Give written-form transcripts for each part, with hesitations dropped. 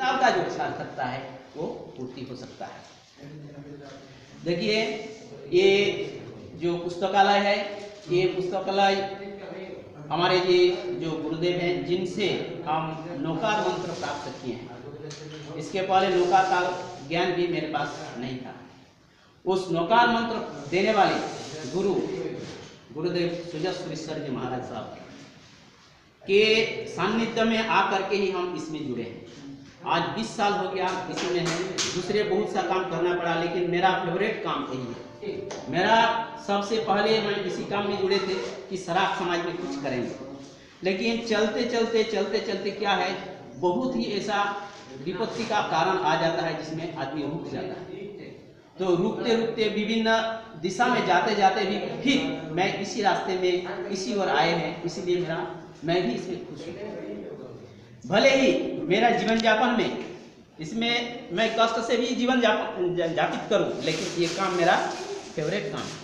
किताब का जो सार्थकता है वो पूर्ति हो सकता है। देखिए ये जो पुस्तकालय है, ये पुस्तकालय हमारे ये जो गुरुदेव हैं जिनसे हम नौकार मंत्र प्राप्त किए हैं। इसके पहले नौकार का ज्ञान भी मेरे पास नहीं था। उस नौकार मंत्र देने वाले गुरुदेव सुजसपुरी सर जी महाराज साहब के सानिध्य में आकर के ही हम इसमें जुड़े हैं। आज 20 साल हो गया इसमें है। दूसरे बहुत सा काम करना पड़ा, लेकिन मेरा फेवरेट काम यही है। मेरा सबसे पहले मैं इसी काम में जुड़े थे कि शराब समाज में कुछ करेंगे, लेकिन चलते चलते क्या है, बहुत ही ऐसा विपत्ति का कारण आ जाता है जिसमें आदमी रुक जाता है। तो रुकते विभिन्न दिशा में जाते भी फिर मैं इसी रास्ते में इसी ओर आए हैं, इसीलिए मैं भी इसमें खुश हूँ। भले ही मेरा जीवन यापन में इसमें मैं कष्ट से भी जीवन यापित करूं, लेकिन ये काम मेरा फेवरेट काम है।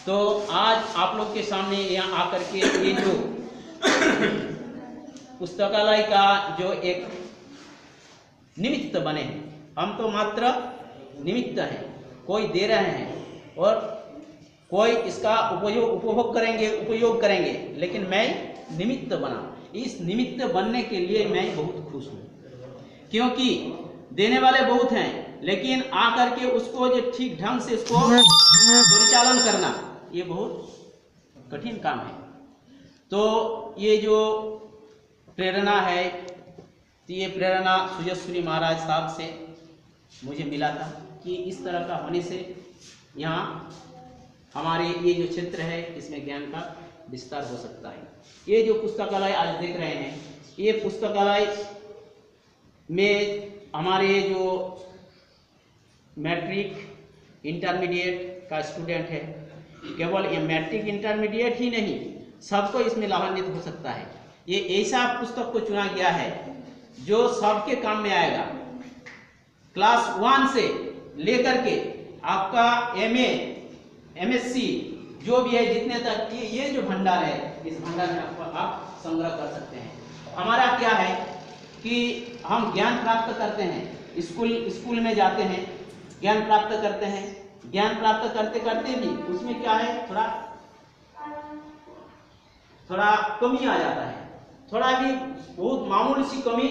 तो आज आप लोग के सामने यहाँ आकर के ये जो पुस्तकालय का जो एक निमित्त बने हैं, हम तो मात्र निमित्त हैं, कोई दे रहे हैं और कोई इसका उपभोग करेंगे, लेकिन मैं निमित्त बना। इस निमित्त बनने के लिए मैं बहुत खुश हूँ, क्योंकि देने वाले बहुत हैं, लेकिन आकर के उसको जो ठीक ढंग से इसको परिचालन करना ये बहुत कठिन काम है। तो ये जो प्रेरणा है, ये प्रेरणा सुजसपुरी महाराज साहब से मुझे मिला था कि इस तरह का होने से यहाँ हमारे ये जो क्षेत्र है इसमें ज्ञान का विस्तार हो सकता है। ये जो पुस्तकालय आज देख रहे हैं, ये पुस्तकालय में हमारे जो मैट्रिक इंटरमीडिएट का स्टूडेंट है, केवल ये मैट्रिक इंटरमीडिएट ही नहीं, सबको इसमें लाभान्वित हो सकता है। ये ऐसा पुस्तक को चुना गया है जो सबके काम में आएगा। क्लास 1 से लेकर के आपका MA MSc जो भी है, जितने तक ये जो भंडार है, इस भंडार में आप संग्रह कर सकते हैं। हमारा क्या है कि हम ज्ञान प्राप्त करते हैं, स्कूल में जाते हैं, ज्ञान प्राप्त करते हैं, ज्ञान प्राप्त करते भी उसमें क्या है, थोड़ा कमी आ जाता है, थोड़ा भी बहुत मामूली सी कमी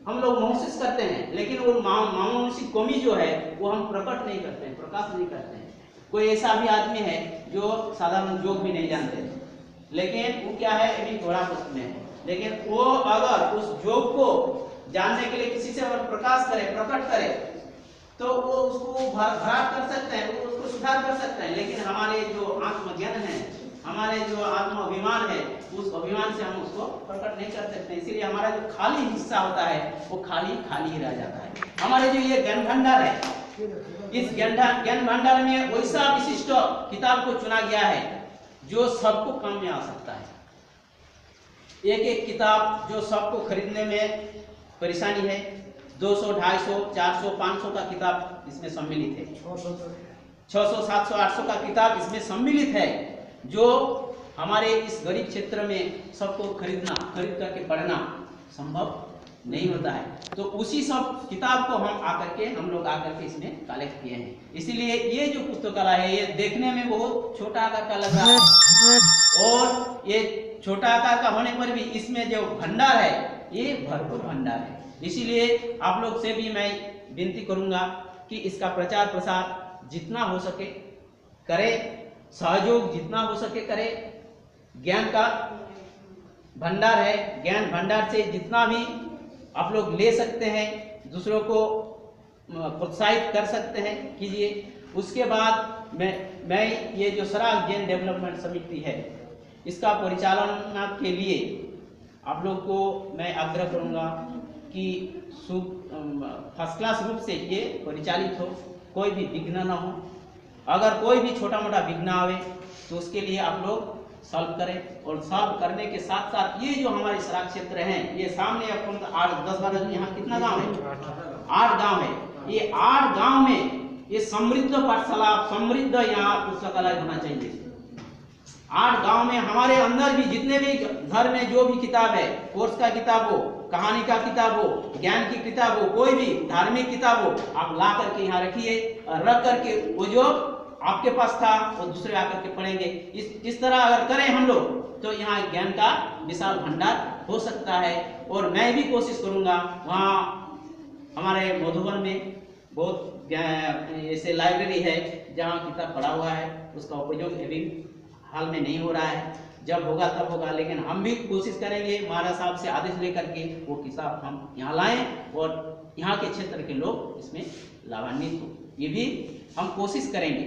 हम लोग महसूस करते हैं, लेकिन वो मामूली सी कमी जो है वो हम प्रकट नहीं करते हैं, प्रकाश नहीं करते हैं। कोई ऐसा भी आदमी है जो साधारण योग भी नहीं जानते, लेकिन वो क्या है, अभी थोड़ा पुष्ट में है, लेकिन वो अगर उस योग को जानने के लिए किसी से अगर प्रकट करे तो वो उसको भराट कर सकते हैं, वो उसको सुधार कर सकते हैं। लेकिन हमारे जो आत्मज्ञान है, हमारे जो आत्म अभिमान है, उस अभिमान से हम उसको प्रकट नहीं कर सकते। इसीलिए हमारा जो खाली हिस्सा होता है वो खाली ही रह जाता है। हमारे जो ये ज्ञान भंडार है, इस ज्ञान भंडार में वैसा विशिष्ट किताब को चुना गया है जो सबको काम में आ सकता है। एक किताब जो सबको खरीदने में परेशानी है, 200, 250, 400, 500 का किताब इसमें सम्मिलित है, 600, 700, 800 का किताब इसमें सम्मिलित है, जो हमारे इस गरीब क्षेत्र में सबको खरीद करके पढ़ना संभव नहीं होता है। तो उसी सब किताब को हम लोग आकर के इसमें कलेक्ट किए हैं। इसीलिए ये जो पुस्तकालय है ये देखने में बहुत छोटा आकार का लग रहा है, और ये छोटा आकार का होने पर भी इसमें जो भंडार है ये भरपूर भंडार है। इसीलिए आप लोग से भी मैं विनती करूंगा कि इसका प्रचार प्रसार जितना हो सके करें, सहयोग जितना हो सके करें। ज्ञान का भंडार है, ज्ञान भंडार से जितना भी आप लोग ले सकते हैं, दूसरों को प्रोत्साहित कर सकते हैं, कीजिए। उसके बाद मैं ये जो सराग जैन डेवलपमेंट समिति है इसका परिचालन के लिए आप लोग को मैं आग्रह करूंगा कि फर्स्ट क्लास रूप से ये परिचालित हो, कोई भी विघ्न न हो। अगर कोई भी छोटा मोटा विघ्न आवे तो उसके लिए आप लोग सॉल्व करें, और सॉल्व करने के साथ साथ ये जो हमारे सराग क्षेत्र हैं, ये सामने 8-10-12 यहाँ कितना गांव है, 8 गांव है। ये 8 गांव में ये समृद्ध पाठशाला, समृद्ध यहाँ पुस्तकालय होना चाहिए। 8 गांव में हमारे अंदर भी जितने भी घर में जो भी किताब है, कोर्स का किताब हो, कहानी का किताब हो, ज्ञान की किताब हो, कोई भी धार्मिक किताब हो, आप ला करके यहाँ रखिए और रख करके वो जो आपके पास था वो दूसरे आकर के पढ़ेंगे। इस तरह अगर करें हम लोग तो यहाँ ज्ञान का विशाल भंडार हो सकता है। और मैं भी कोशिश करूँगा, वहाँ हमारे मधुबन में बहुत ऐसे लाइब्रेरी है जहाँ किताब पढ़ा हुआ है, उसका उपयोग अभी हाल में नहीं हो रहा है, जब होगा तब होगा। लेकिन हम भी कोशिश करेंगे महाराज साहब से आदेश लेकर के वो किताब हम यहाँ लाएं और यहाँ के क्षेत्र के लोग इसमें लाभान्वित हो, ये भी हम कोशिश करेंगे।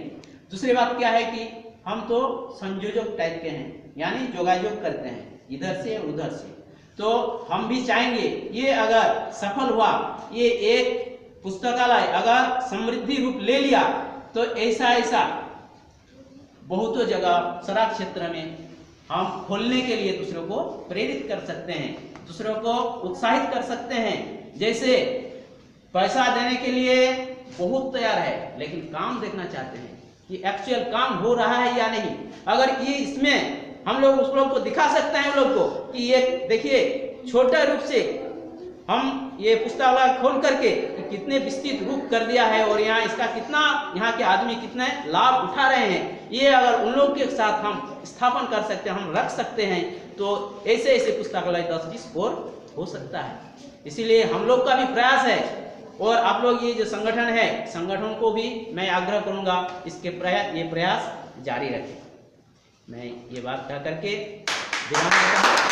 दूसरी बात क्या है कि हम तो संयोजक टाइप के हैं, यानी जोगाजोग करते हैं इधर से उधर से, तो हम भी चाहेंगे ये अगर सफल हुआ, ये एक पुस्तकालय अगर समृद्धि रूप ले लिया तो ऐसा बहुतों जगह सारा क्षेत्र में हम खोलने के लिए दूसरों को प्रेरित कर सकते हैं, दूसरों को उत्साहित कर सकते हैं। जैसे पैसा देने के लिए बहुत तैयार है, लेकिन काम देखना चाहते हैं कि एक्चुअल काम हो रहा है या नहीं। अगर ये इसमें हम लोग उस लोग को दिखा सकते हैं, लोग को कि ये देखिए छोटे रूप से हम ये पुस्तकालय खोल करके कितने विस्तृत रूप कर दिया है और यहाँ इसका कितना, यहाँ के आदमी कितने लाभ उठा रहे हैं, ये अगर उन लोग के साथ हम स्थापन कर सकते हैं, हम रख सकते हैं, तो ऐसे पुस्तकालय 10-20 और हो सकता है। इसीलिए हम लोग का भी प्रयास है और आप लोग ये जो संगठन है, संगठन को भी मैं आग्रह करूंगा इसके प्रयास जारी रखें। मैं ये बात कह करके विराम देता हूं।